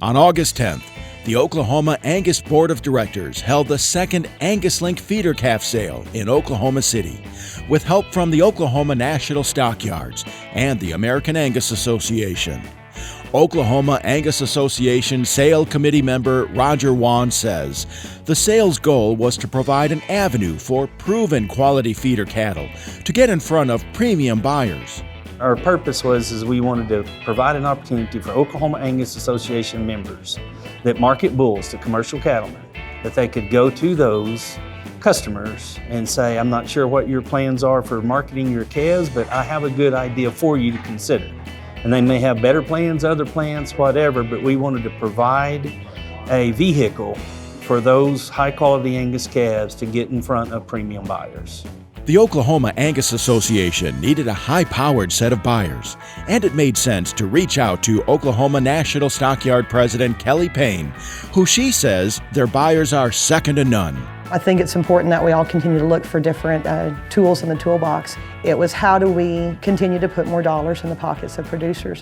On August 10th, the Oklahoma Angus Board of Directors held the second AngusLink Feeder Calf Sale in Oklahoma City, with help from the Oklahoma National Stockyards and the American Angus Association. Oklahoma Angus Association Sale Committee member Roger Wan says the sale's goal was to provide an avenue for proven quality feeder cattle to get in front of premium buyers. Our purpose was we wanted to provide an opportunity for Oklahoma Angus Association members that market bulls to commercial cattlemen, that they could go to those customers and say, I'm not sure what your plans are for marketing your calves, but I have a good idea for you to consider. And they may have better plans, other plans, whatever, but we wanted to provide a vehicle for those high quality Angus calves to get in front of premium buyers. The Oklahoma Angus Association needed a high-powered set of buyers, and it made sense to reach out to Oklahoma National Stockyard President Kelly Payne, who she says their buyers are second to none. I think it's important that we all continue to look for different tools in the toolbox. It was how do we continue to put more dollars in the pockets of producers.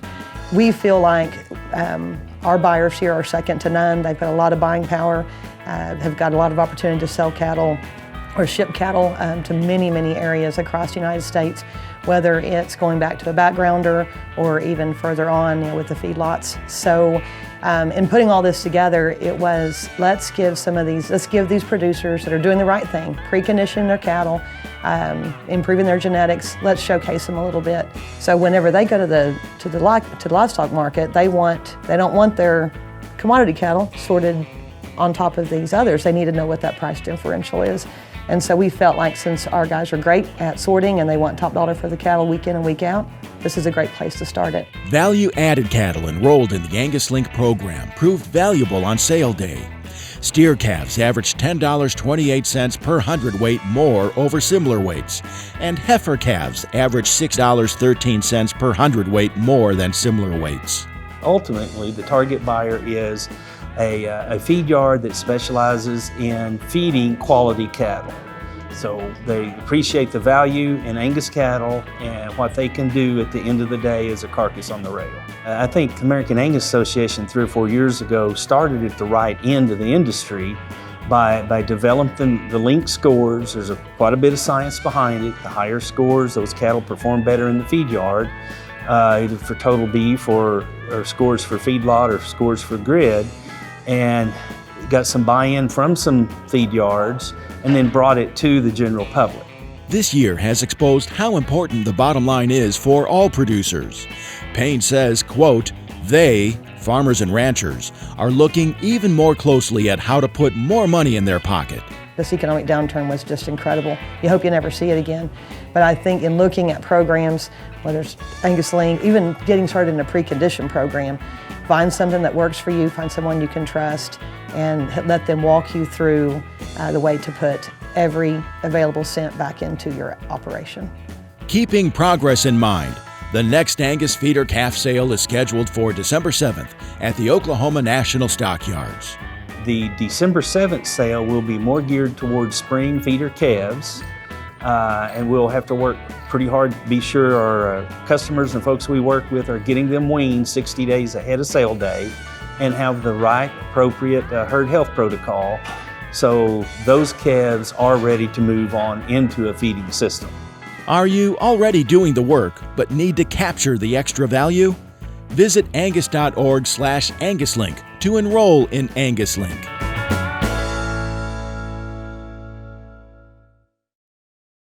We feel like our buyers here are second to none. They've got a lot of buying power, have got a lot of opportunity to sell cattle or ship cattle to many, many areas across the United States, whether it's going back to a backgrounder or even further on, with the feedlots. So in putting all this together, it was, let's give these producers that are doing the right thing, preconditioning their cattle, improving their genetics, let's showcase them a little bit. So whenever they go to the livestock market, they don't want their commodity cattle sorted on top of these others. They need to know what that price differential is. And so we felt like, since our guys are great at sorting and they want top dollar for the cattle week in and week out, this is a great place to start it. Value-added cattle enrolled in the AngusLink program proved valuable on sale day. Steer calves averaged $10.28 per hundredweight more over similar weights, and heifer calves averaged $6.13 per hundredweight more than similar weights. Ultimately, the target buyer is a feed yard that specializes in feeding quality cattle. So they appreciate the value in Angus cattle and what they can do at the end of the day as a carcass on the rail. I think the American Angus Association 3 or 4 years ago started at the right end of the industry by developing the link scores. There's quite a bit of science behind it. The higher scores, those cattle perform better in the feed yard, either for total beef or scores for feedlot or scores for grid. And got some buy-in from some feed yards and then brought it to the general public. This year has exposed how important the bottom line is for all producers. Payne says, quote, they, farmers and ranchers, are looking even more closely at how to put more money in their pocket. This economic downturn was just incredible. You hope you never see it again. But I think in looking at programs, whether it's AngusLink, even getting started in a precondition program, find something that works for you, find someone you can trust, and let them walk you through the way to put every available cent back into your operation. Keeping progress in mind, the next Angus Feeder Calf Sale is scheduled for December 7th at the Oklahoma National Stockyards. The December 7th sale will be more geared towards spring feeder calves, and we'll have to work pretty hard to be sure our customers and folks we work with are getting them weaned 60 days ahead of sale day and have the right appropriate herd health protocol so those calves are ready to move on into a feeding system. Are you already doing the work but need to capture the extra value? Visit angus.org/AngusLink to enroll in AngusLink.